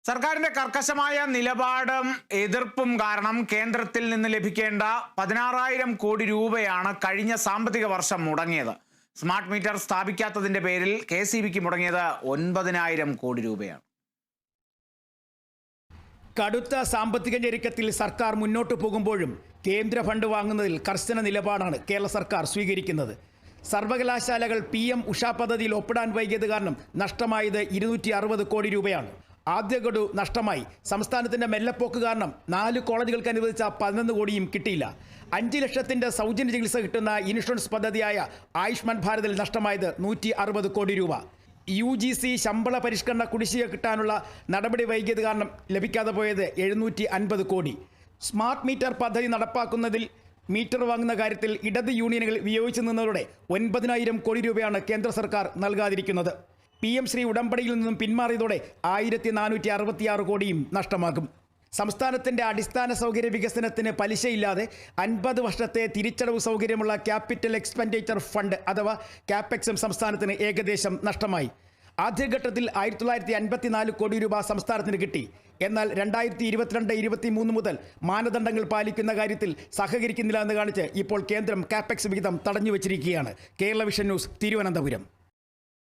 സർക്കാരിന്റെ കർക്കശമായ നിലപാടും എതിർപ്പും കാരണം കേന്ദ്രത്തിൽ നിന്ന് ലഭിക്കേണ്ട 16,000 കോടി രൂപയാണ് കഴിഞ്ഞ സാമ്പത്തിക വർഷം മുടങ്ങിയത്. സ്മാർട്ട് മീറ്റർ സ്ഥാപിക്കാത്തതിന്റെ പേരിൽ KCBക്ക് മുടങ്ങിയത് 9,000 കോടി രൂപയാണ്. കടുത്ത സാമ്പത്തിക ഞെരുക്കത്തിൽ സർക്കാർ മുന്നോട്ട് പോകുമ്പോഴും കേന്ദ്ര ഫണ്ട് വാങ്ങുന്നതിൽ കർശന നിലപാടാണ് കേരള സർക്കാർ സ്വീകരിക്കുന്നത്. സർവകലാശാലകൾ PM ഉഷ പദ്ധതിയിൽ ഒപ്പിടാൻ വൈകിയത് കാരണം നഷ്ടമായത് 260 കോടി രൂപയാണ്. ആദ്യ ഗഡു നഷ്ടമായി. സംസ്ഥാനത്തിന്റെ മെല്ലപ്പോക്ക് കാരണം 4 കോളേജുകൾക്ക് അനുവദിച്ച 11 കോടിയും കിട്ടിയില്ല. 5 ലക്ഷത്തിന്റെ സൗജന്യ ചികിത്സ കിട്ടുന്ന ഇൻഷുറൻസ് പദ്ധതിയായ ആയുഷ്മാൻ ഭാരതിൽ നഷ്ടമായത് 160 കോടി രൂപ. UGC ശമ്പള പരിഷ്കരണ കുടിശ്ശിക കിട്ടാനുള്ള നടപടി വൈകിയത് കാരണം ലഭിക്കാതെ പോയത് 750 കോടി. സ്മാർട്ട് മീറ്റർ പദ്ധതി നടപ്പാക്കുന്നതിൽ മീറ്റർ വാങ്ങുന്ന കാര്യത്തിൽ ഇടത് യൂണിയനുകൾ വിയോജിച്ചു നിന്നതോടെ 9,000 കോടി രൂപയാണ് കേന്ദ്ര സർക്കാർ നൽകാതിരിക്കുന്നത്. PM ശ്രീ ഉടമ്പടിയിൽ നിന്നും പിന്മാറിയതോടെ 1,466 കോടിയും നഷ്ടമാകും. സംസ്ഥാനത്തിൻ്റെ അടിസ്ഥാന സൗകര്യ വികസനത്തിന് പലിശയില്ലാതെ 50 വർഷത്തെ തിരിച്ചടവ് സൗകര്യമുള്ള ക്യാപിറ്റൽ എക്സ്പെൻഡിച്ചർ ഫണ്ട് അഥവാ CAPEXും സംസ്ഥാനത്തിന് ഏകദേശം നഷ്ടമായി. ആദ്യഘട്ടത്തിൽ 1,954 കോടി രൂപ സംസ്ഥാനത്തിന് കിട്ടി. എന്നാൽ 2022-23 മുതൽ മാനദണ്ഡങ്ങൾ പാലിക്കുന്ന കാര്യത്തിൽ സഹകരിക്കുന്നില്ല എന്ന് കാണിച്ച് ഇപ്പോൾ കേന്ദ്രം CAPEX വിഹിതം തടഞ്ഞുവച്ചിരിക്കുകയാണ്. Kerala Vision News, Thiruvananthapuram.